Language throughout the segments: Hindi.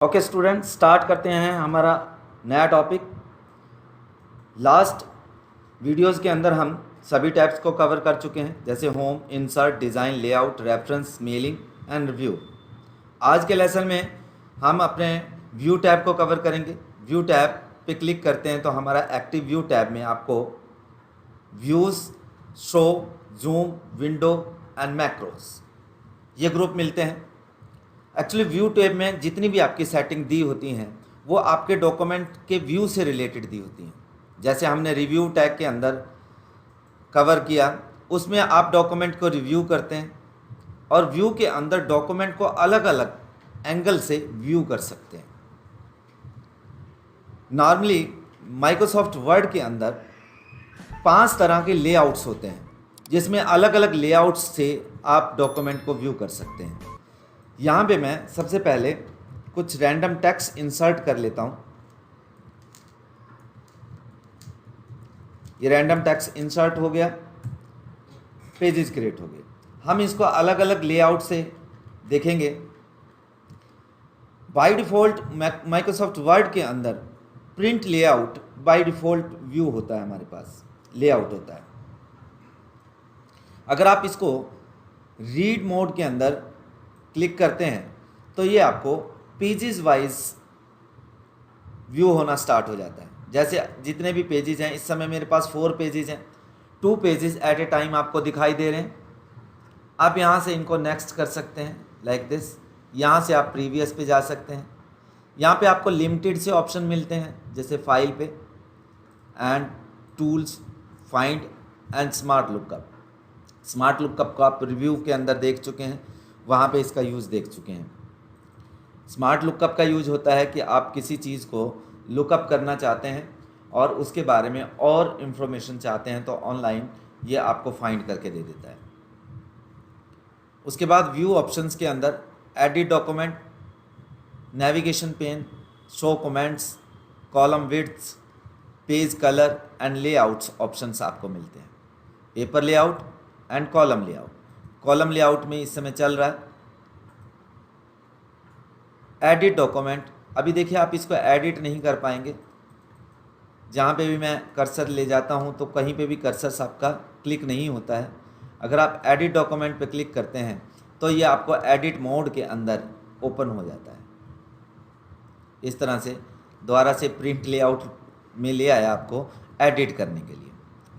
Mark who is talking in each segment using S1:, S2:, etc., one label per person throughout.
S1: ओके स्टूडेंट, स्टार्ट करते हैं हमारा नया टॉपिक। लास्ट वीडियोस के अंदर हम सभी टैब्स को कवर कर चुके हैं, जैसे home, insert, design, layout, reference, mailing and review. आज के लेसन में हम अपने व्यू टैब को कवर करेंगे। व्यू टैब पे क्लिक करते हैं तो हमारा एक्टिव व्यू टैब में आपको views, show, zoom, window and macros ये ग्रुप मिलते हैं। एक्चुअली व्यू टैब में जितनी भी आपकी सेटिंग दी होती हैं वो आपके डॉक्यूमेंट के व्यू से रिलेटेड दी होती हैं। जैसे हमने रिव्यू टैग के अंदर कवर किया, उसमें आप डॉक्यूमेंट को रिव्यू करते हैं और व्यू के अंदर डॉक्यूमेंट को अलग अलग एंगल से व्यू कर सकते हैं। नॉर्मली माइक्रोसॉफ्ट वर्ड के अंदर 5 तरह के लेआउट्स होते हैं, जिसमें अलग अलग लेआउट्स से आप डॉक्यूमेंट को व्यू कर सकते हैं। यहाँ पे मैं सबसे पहले कुछ रैंडम टेक्स्ट इंसर्ट कर लेता हूँ। ये रैंडम टेक्स्ट इंसर्ट हो गया, पेजेस क्रिएट हो गए। हम इसको अलग अलग लेआउट से देखेंगे। बाय डिफ़ॉल्ट माइक्रोसॉफ्ट वर्ड के अंदर print layout by default view होता है, हमारे पास लेआउट होता है। अगर आप इसको रीड मोड के अंदर क्लिक करते हैं तो ये आपको पेजेस वाइज व्यू होना स्टार्ट हो जाता है। जैसे जितने भी पेजेस हैं, इस समय मेरे पास 4 पेजेस हैं, 2 पेजेस एट ए टाइम आपको दिखाई दे रहे हैं। आप यहाँ से इनको नेक्स्ट कर सकते हैं लाइक दिस। यहाँ से आप प्रीवियस पे जा सकते हैं। यहाँ पे आपको लिमिटेड से ऑप्शन मिलते हैं, जैसे फाइल पे and tools, find and smart lookup. Smart lookup को आप रिव्यू के अंदर देख चुके हैं, वहाँ पे इसका यूज़ देख चुके हैं। स्मार्ट लुकअप का यूज होता है कि आप किसी चीज़ को लुकअप करना चाहते हैं और उसके बारे में और इन्फॉर्मेशन चाहते हैं तो ऑनलाइन ये आपको फाइंड करके दे देता है। उसके बाद व्यू ऑप्शंस के अंदर edit document, navigation pane, show comments, column widths, page colour and layouts options आपको मिलते हैं। Paper layout and column layout. Column layout में इस समय चल रहा है एडिट डॉक्यूमेंट। अभी देखिए आप इसको एडिट नहीं कर पाएंगे। जहाँ पे भी मैं कर्सर ले जाता हूँ तो कहीं पे भी कर्सर आपका क्लिक नहीं होता है। अगर आप एडिट डॉक्यूमेंट पे क्लिक करते हैं तो ये आपको एडिट मोड के अंदर ओपन हो जाता है। इस तरह से दोबारा से प्रिंट लेआउट में ले आया आपको एडिट करने के लिए।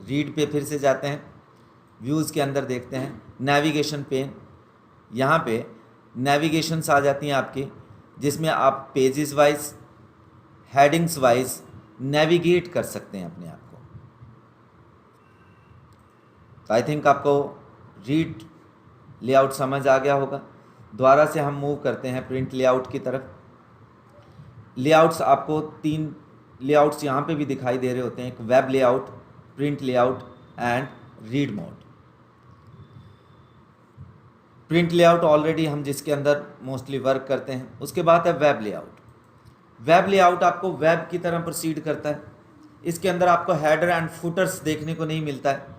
S1: रीड पे फिर से जाते हैं, व्यूज़ के अंदर देखते हैं नेविगेशन पेन। यहाँ पे नेविगेशंस आ जाती हैं आपकी, जिसमें आप pages wise, headings wise navigate कर सकते हैं अपने आप को। तो आई थिंक आपको रीड लेआउट समझ आ गया होगा। दोबारा से हम मूव करते हैं प्रिंट लेआउट की तरफ। लेआउट्स आपको 3 लेआउट्स यहाँ पे भी दिखाई दे रहे होते हैं, एक web layout, print layout and read mode. Print layout already हम जिसके अंदर मोस्टली वर्क करते हैं। उसके बाद है वेब लेआउट। वेब लेआउट आपको वेब की तरह प्रोसीड करता है। इसके अंदर आपको हेडर एंड फुटर्स देखने को नहीं मिलता है।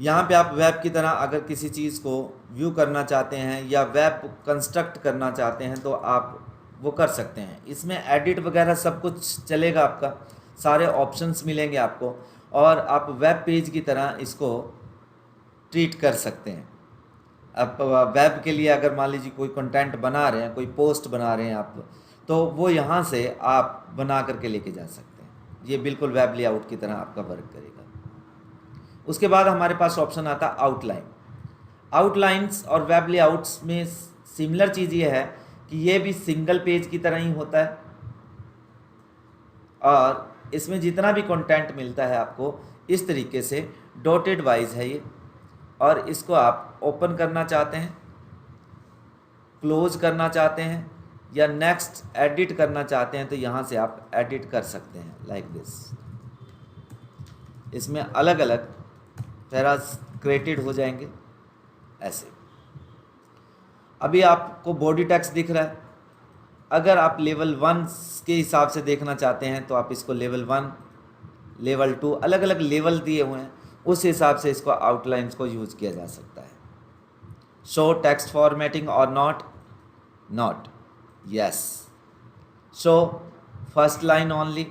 S1: यहाँ पे आप वेब की तरह अगर किसी चीज़ को व्यू करना चाहते हैं या वेब कंस्ट्रक्ट करना चाहते हैं तो आप वो कर सकते हैं। इसमें एडिट वगैरह सब कुछ चलेगा, आपका सारे ऑप्शंस मिलेंगे आपको और आप वेब पेज की तरह इसको ट्रीट कर सकते हैं। अब वेब के लिए अगर मान लीजिए कोई कंटेंट बना रहे हैं, कोई पोस्ट बना रहे हैं आप, तो वो यहाँ से आप बना करके लेके जा सकते हैं। ये बिल्कुल वेब लेआउट की तरह आपका वर्क करेगा। उसके बाद हमारे पास ऑप्शन आता है आउटलाइन। आउटलाइंस और वेब लेआउट्स में सिमिलर चीज़ ये है कि ये भी सिंगल पेज की तरह ही होता है और इसमें जितना भी कंटेंट मिलता है आपको इस तरीके से डॉटेड वाइज है ये। और इसको आप ओपन करना चाहते हैं, क्लोज करना चाहते हैं या नेक्स्ट एडिट करना चाहते हैं तो यहाँ से आप एडिट कर सकते हैं लाइक दिस। इसमें अलग अलग पैरास क्रिएटेड हो जाएंगे ऐसे। अभी आपको बॉडी टेक्स्ट दिख रहा है। अगर आप लेवल 1 के हिसाब से देखना चाहते हैं तो आप इसको लेवल 1, लेवल 2 अलग अलग लेवल दिए हुए हैं, उस हिसाब से इसको आउटलाइंस को यूज़ किया जा सकता है। शो टेक्स्ट फॉर्मेटिंग और not, yes, show first line only,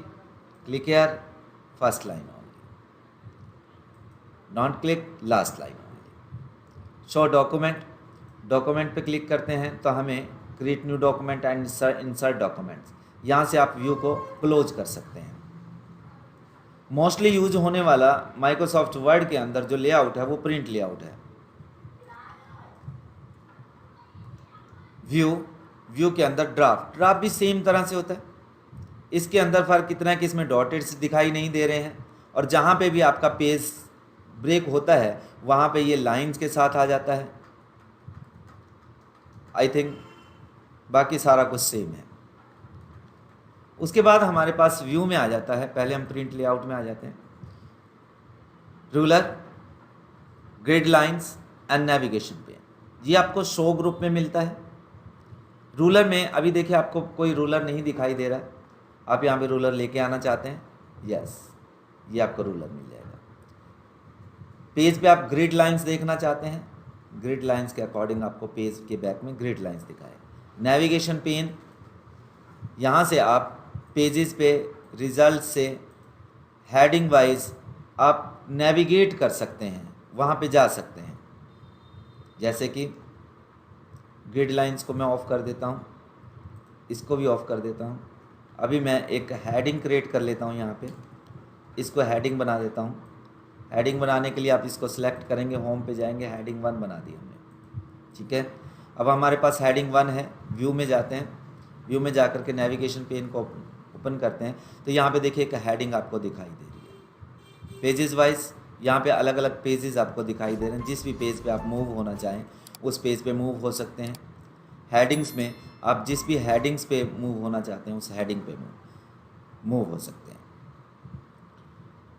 S1: click here, first line only, don't click last line only. Show document पे क्लिक करते हैं तो हमें create new document and insert documents, यहाँ से आप व्यू को क्लोज कर सकते हैं। मोस्टली यूज होने वाला माइक्रोसॉफ्ट वर्ड के अंदर जो लेआउट है वो प्रिंट लेआउट है। व्यू के अंदर ड्राफ्ट भी सेम तरह से होता है। इसके अंदर फ़र्क इतना है कि इसमें डॉटेड्स दिखाई नहीं दे रहे हैं, और जहाँ पे भी आपका पेज ब्रेक होता है वहाँ पे ये लाइंस के साथ आ जाता है। आई थिंक बाकी सारा कुछ सेम है। उसके बाद हमारे पास व्यू में आ जाता है, पहले हम प्रिंट लेआउट में आ जाते हैं। Ruler, grid lines and navigation pane, ये आपको शो ग्रुप में मिलता है। रूलर में अभी देखिए आपको कोई रूलर नहीं दिखाई दे रहा है, आप यहाँ पे रूलर लेके आना चाहते हैं, यस, ये आपको रूलर मिल जाएगा। पेज पे आप ग्रिड लाइंस देखना चाहते हैं, ग्रिड लाइंस के अकॉर्डिंग आपको पेज के बैक में ग्रिड लाइंस दिखाए। नेविगेशन पेन, यहाँ से आप पेजेस पे रिजल्ट से हेडिंग वाइज आप नेविगेट कर सकते हैं, वहाँ पे जा सकते हैं। जैसे कि ग्रिड लाइंस को मैं ऑफ़ कर देता हूँ, इसको भी ऑफ़ कर देता हूँ। अभी मैं एक हेडिंग क्रिएट कर लेता हूँ, यहाँ पे इसको हेडिंग बना देता हूँ। हेडिंग बनाने के लिए आप इसको सिलेक्ट करेंगे, होम पे जाएंगे, हेडिंग 1 बना दी हमने, ठीक है। अब हमारे पास हेडिंग 1 है। व्यू में जाते हैं, व्यू में जा कर के नेविगेशन पेन को ओपन करते हैं तो यहाँ पे देखिए एक हेडिंग आपको दिखाई दे रही है। पेजेस वाइज यहाँ पे अलग अलग पेजेस आपको दिखाई दे रहे हैं, जिस भी पेज पे आप मूव होना चाहें उस पेज पे मूव हो सकते हैं। हेडिंग्स में आप जिस भी हेडिंग्स पे मूव होना चाहते हैं उस हेडिंग पे मूव हो सकते हैं।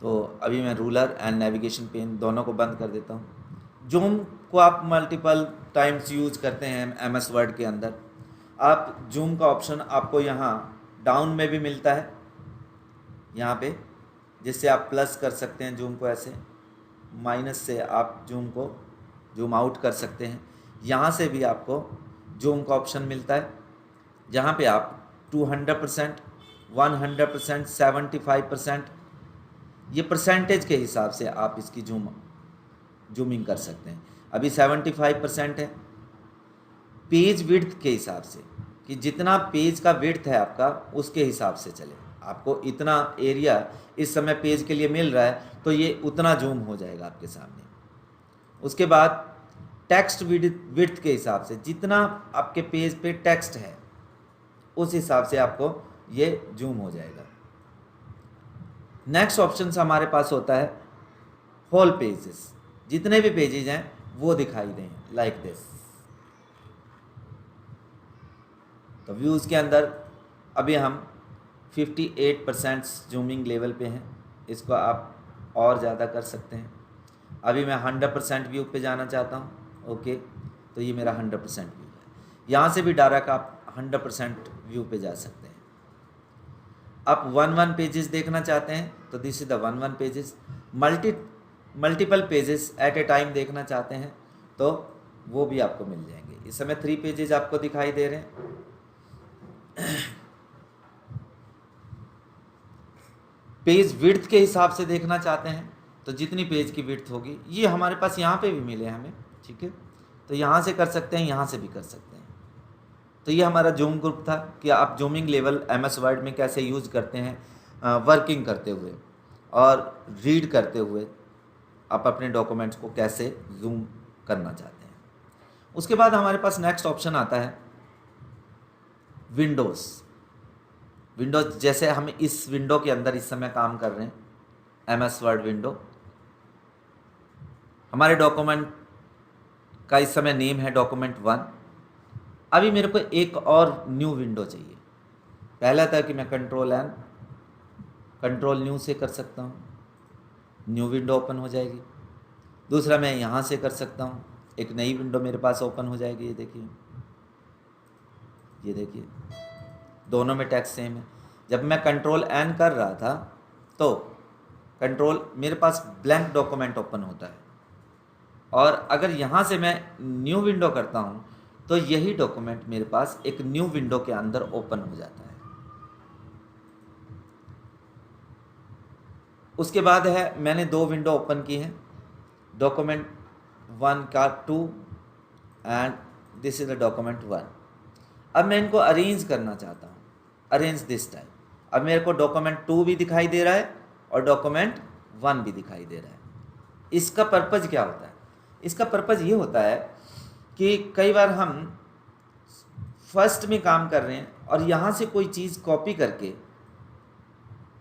S1: तो अभी मैं रूलर एंड नेविगेशन पेन दोनों को बंद कर देता हूँ। जूम को आप मल्टीपल टाइम्स यूज करते हैं एमएस वर्ड के अंदर। आप जूम का ऑप्शन आपको यहाँ डाउन में भी मिलता है, यहाँ पे, जिससे आप प्लस कर सकते हैं जूम को, ऐसे माइनस से आप जूम को जूम आउट कर सकते हैं। यहाँ से भी आपको जूम का ऑप्शन मिलता है, जहाँ पे आप 200%, 100%, 75%, ये परसेंटेज के हिसाब से आप इसकी जूमिंग कर सकते हैं। अभी 75% है। पेज विड्थ के हिसाब से, कि जितना पेज का विड्थ है आपका उसके हिसाब से चले। आपको इतना एरिया इस समय पेज के लिए मिल रहा है तो ये उतना जूम हो जाएगा आपके सामने। उसके बाद टेक्स्ट विड्थ के हिसाब से, जितना आपके पेज पे टेक्स्ट है उस हिसाब से आपको ये जूम हो जाएगा। नेक्स्ट ऑप्शन हमारे पास होता है होल पेजेस, जितने भी पेजेस हैं वो दिखाई दें, लाइक दिस। तो व्यूज़ के अंदर अभी हम 58% जूमिंग लेवल पे हैं, इसको आप और ज़्यादा कर सकते हैं। अभी मैं 100% व्यू पे जाना चाहता हूँ, ओके, तो ये मेरा 100% व्यू है। यहाँ से भी डायरेक्ट आप 100% व्यू पे जा सकते हैं। आप 1 पेजेस देखना चाहते हैं तो this is the 1 pages. Multiple pages at a time देखना चाहते हैं तो वो भी आपको मिल जाएंगे। इस समय 3 पेजेस आपको दिखाई दे रहे हैं। पेज विड्थ के हिसाब से देखना चाहते हैं तो जितनी पेज की विड्थ होगी, ये हमारे पास यहाँ पे भी मिले हमें, ठीक है, तो यहाँ से कर सकते हैं, यहाँ से भी कर सकते हैं। तो ये हमारा जूम ग्रुप था कि आप जूमिंग लेवल एमएस वर्ड में कैसे यूज़ करते हैं वर्किंग करते हुए और रीड करते हुए आप अपने डॉक्यूमेंट्स को कैसे जूम करना चाहते हैं। उसके बाद हमारे पास नेक्स्ट ऑप्शन आता है विंडोज़। जैसे हम इस विंडो के अंदर इस समय काम कर रहे हैं, एमएस वर्ड विंडो। हमारे डॉक्यूमेंट का इस समय नेम है डॉक्यूमेंट 1। अभी मेरे को एक और न्यू विंडो चाहिए। पहला था कि मैं कंट्रोल न्यू से कर सकता हूँ, न्यू विंडो ओपन हो जाएगी। दूसरा मैं यहाँ से कर सकता हूँ, एक नई विंडो मेरे पास ओपन हो जाएगी। ये देखिए दोनों में टेक्स्ट सेम है। जब मैं कंट्रोल एन कर रहा था तो मेरे पास ब्लैंक डॉक्यूमेंट ओपन होता है, और अगर यहाँ से मैं न्यू विंडो करता हूँ तो यही डॉक्यूमेंट मेरे पास एक न्यू विंडो के अंदर ओपन हो जाता है। उसके बाद है मैंने दो विंडो ओपन की हैं, डॉक्यूमेंट 1 का 2 and this is the document 1। अब मैं इनको अरेंज करना चाहता हूँ, अरेंज दिस टाइम। अब मेरे को डॉक्यूमेंट 2 भी दिखाई दे रहा है और डॉक्यूमेंट 1 भी दिखाई दे रहा है। इसका पर्पज़ क्या होता है? इसका पर्पज़ ये होता है कि कई बार हम फर्स्ट में काम कर रहे हैं और यहाँ से कोई चीज़ कॉपी करके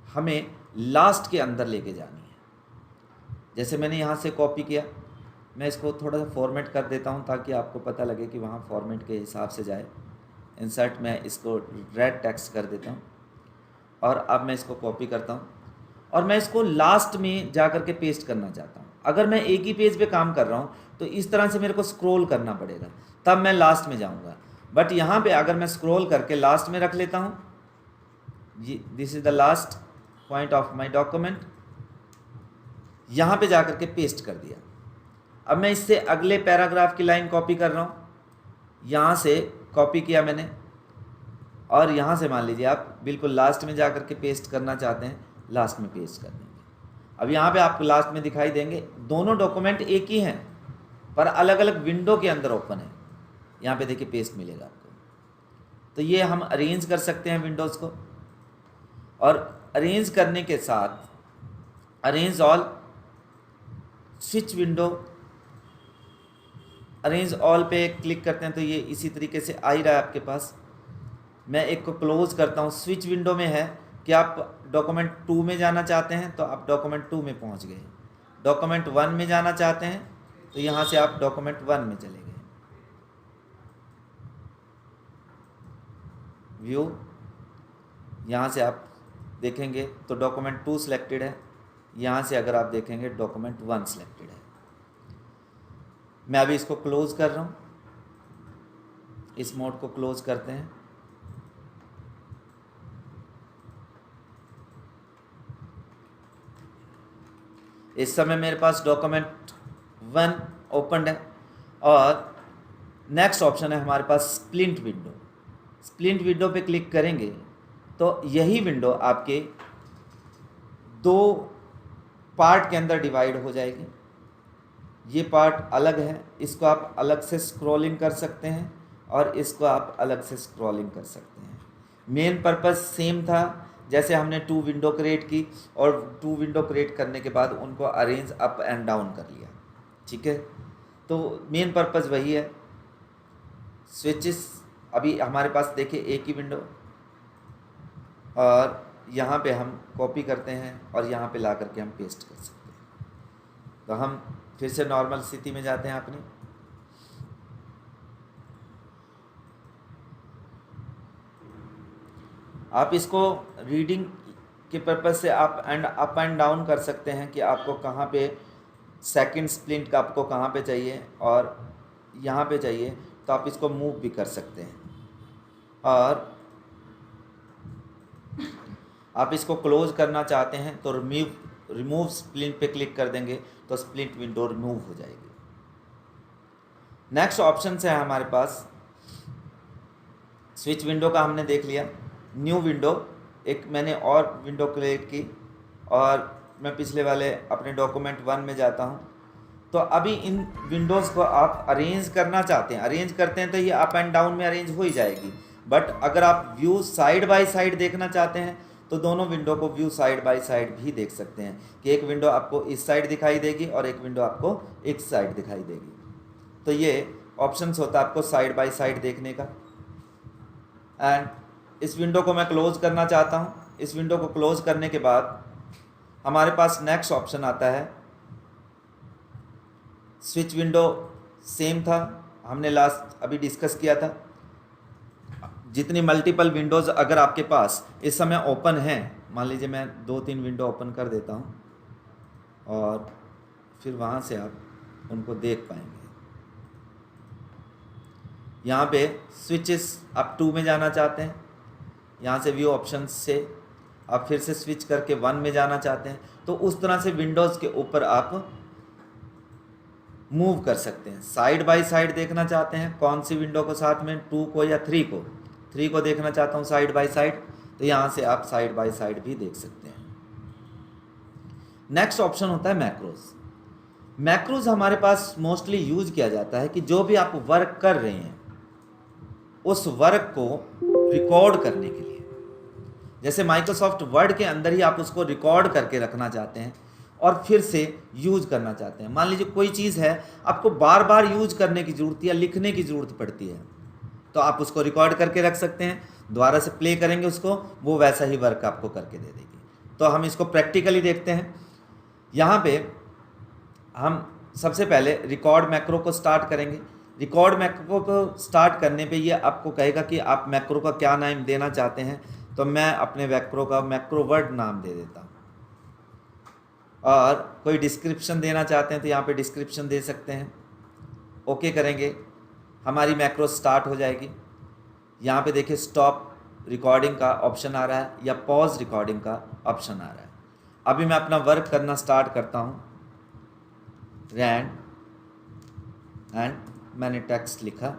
S1: हमें लास्ट के अंदर लेके जानी है। जैसे मैंने यहाँ से कॉपी किया, मैं इसको थोड़ा सा फॉर्मेट कर देता हूँ ताकि आपको पता लगे कि वहाँ फॉर्मेट के हिसाब से जाए। इंसर्ट में इसको रेड टेक्स्ट कर देता हूँ और अब मैं इसको कॉपी करता हूँ और मैं इसको लास्ट में जा कर के पेस्ट करना चाहता हूँ। अगर मैं एक ही पेज पे काम कर रहा हूँ तो इस तरह से मेरे को स्क्रॉल करना पड़ेगा, तब मैं लास्ट में जाऊँगा। बट यहाँ पे अगर मैं स्क्रॉल करके लास्ट में रख लेता हूँ, this is the last point of my document, यहाँ पे जा कर के पेस्ट कर दिया। अब मैं इससे अगले पैराग्राफ की लाइन कॉपी कर रहा हूँ, यहाँ से कॉपी किया मैंने और यहाँ से मान लीजिए आप बिल्कुल लास्ट में जा कर के पेस्ट करना चाहते हैं, लास्ट में पेस्ट कर देंगे। अब यहाँ पे आपको लास्ट में दिखाई देंगे, दोनों डॉक्यूमेंट एक ही हैं पर अलग अलग विंडो के अंदर ओपन है। यहाँ पे देखिए पेस्ट मिलेगा आपको। तो ये हम अरेंज कर सकते हैं विंडोज़ को, और अरेंज करने के साथ arrange all, switch window, arrange all पे क्लिक करते हैं तो ये इसी तरीके से आ ही रहा है आपके पास। मैं एक को क्लोज करता हूँ, स्विच विंडो में है कि आप डॉक्यूमेंट 2 में जाना चाहते हैं तो आप डॉक्यूमेंट 2 में पहुँच गए, डॉक्यूमेंट 1 में जाना चाहते हैं तो यहाँ से आप डॉक्यूमेंट 1 में चले गए। व्यू, यहाँ से आप देखेंगे तो डॉक्यूमेंट 2 सिलेक्टेड है, यहाँ से अगर आप देखेंगे डॉक्यूमेंट 1 सिलेक्टेड है। मैं अभी इसको क्लोज कर रहा हूँ, इस मोड को क्लोज करते हैं। इस समय मेरे पास डॉक्यूमेंट 1 ओपन है और नेक्स्ट ऑप्शन है हमारे पास स्प्लिंट विंडो। स्प्लिंट विंडो पे क्लिक करेंगे तो यही विंडो आपके 2 पार्ट के अंदर डिवाइड हो जाएगी। ये पार्ट अलग है, इसको आप अलग से स्क्रॉलिंग कर सकते हैं और इसको आप अलग से स्क्रॉलिंग कर सकते हैं। मेन पर्पस सेम था, जैसे हमने 2 विंडो क्रिएट की और 2 विंडो क्रिएट करने के बाद उनको अरेंज अप एंड डाउन कर लिया, ठीक है। तो मेन पर्पस वही है। स्विचेस अभी हमारे पास देखिए एक ही विंडो, और यहाँ पे हम कॉपी करते हैं और यहाँ पे ला करके हम पेस्ट कर सकते हैं। तो हम फिर से नॉर्मल स्थिति में जाते हैं अपनी। आप इसको रीडिंग के पर्पज से अप एंड डाउन कर सकते हैं कि आपको कहाँ पे सेकंड स्प्लिंट का आपको कहाँ पे चाहिए, और यहाँ पे चाहिए तो आप इसको मूव भी कर सकते हैं। और आप इसको क्लोज करना चाहते हैं तो रिमूव स्प्लिंट पे क्लिक कर देंगे तो स्प्लिंट विंडो रिमूव हो जाएगी। नेक्स्ट ऑप्शन है हमारे पास, स्विच विंडो का हमने देख लिया। न्यू विंडो, एक मैंने और विंडो क्रिएट की और मैं पिछले वाले अपने डॉक्यूमेंट 1 में जाता हूं। तो अभी इन विंडोज़ को आप अरेंज करना चाहते हैं, अरेंज करते हैं तो ये अप एंड डाउन में अरेंज हो ही जाएगी। बट अगर आप व्यू साइड बाय साइड देखना चाहते हैं तो दोनों विंडो को व्यू साइड बाय साइड भी देख सकते हैं कि एक विंडो आपको इस साइड दिखाई देगी और एक विंडो आपको इस साइड दिखाई देगी। तो ये ऑप्शंस होता है आपको साइड बाय साइड देखने का। एंड इस विंडो को मैं क्लोज करना चाहता हूँ। इस विंडो को क्लोज करने के बाद हमारे पास नेक्स्ट ऑप्शन आता है स्विच विंडो। सेम था, हमने लास्ट अभी डिस्कस किया था। जितनी मल्टीपल विंडोज़ अगर आपके पास इस समय ओपन हैं, मान लीजिए मैं 2-3 विंडो ओपन कर देता हूँ और फिर वहाँ से आप उनको देख पाएंगे। यहाँ पे स्विचेस आप 2 में जाना चाहते हैं, यहाँ से व्यू ऑप्शंस से आप फिर से स्विच करके 1 में जाना चाहते हैं, तो उस तरह से विंडोज़ के ऊपर आप मूव कर सकते हैं। साइड बाय साइड देखना चाहते हैं कौन सी विंडो को साथ में, 2 को या 3 को, 3 को देखना चाहता हूँ साइड बाय साइड, तो यहाँ से आप साइड बाय साइड भी देख सकते हैं। नेक्स्ट ऑप्शन होता है मैक्रोज। मैक्रोज हमारे पास मोस्टली यूज किया जाता है कि जो भी आप वर्क कर रहे हैं उस वर्क को रिकॉर्ड करने के लिए। जैसे माइक्रोसॉफ्ट वर्ड के अंदर ही आप उसको रिकॉर्ड करके रखना चाहते हैं और फिर से यूज करना चाहते हैं। मान लीजिए कोई चीज़ है, आपको बार बार यूज करने की ज़रूरत या लिखने की ज़रूरत पड़ती है, तो आप उसको रिकॉर्ड करके रख सकते हैं, दोबारा से प्ले करेंगे उसको, वो वैसा ही वर्क आपको करके दे देगी। तो हम इसको प्रैक्टिकली देखते हैं। यहाँ पे हम सबसे पहले रिकॉर्ड मैक्रो को स्टार्ट करेंगे। रिकॉर्ड मैक्रो को स्टार्ट करने पे ये आपको कहेगा कि आप मैक्रो का क्या नाम देना चाहते हैं। तो मैं अपने मैक्रो का मैक्रो वर्ड नाम दे देता हूँ, और कोई डिस्क्रिप्शन देना चाहते हैं तो यहाँ पे डिस्क्रिप्शन दे सकते हैं। ओके करेंगे, हमारी मैक्रो स्टार्ट हो जाएगी। यहाँ पे देखिए स्टॉप रिकॉर्डिंग का ऑप्शन आ रहा है या पॉज रिकॉर्डिंग का ऑप्शन आ रहा है। अभी मैं अपना वर्क करना स्टार्ट करता हूँ। रैंड एंड मैंने टेक्स्ट लिखा,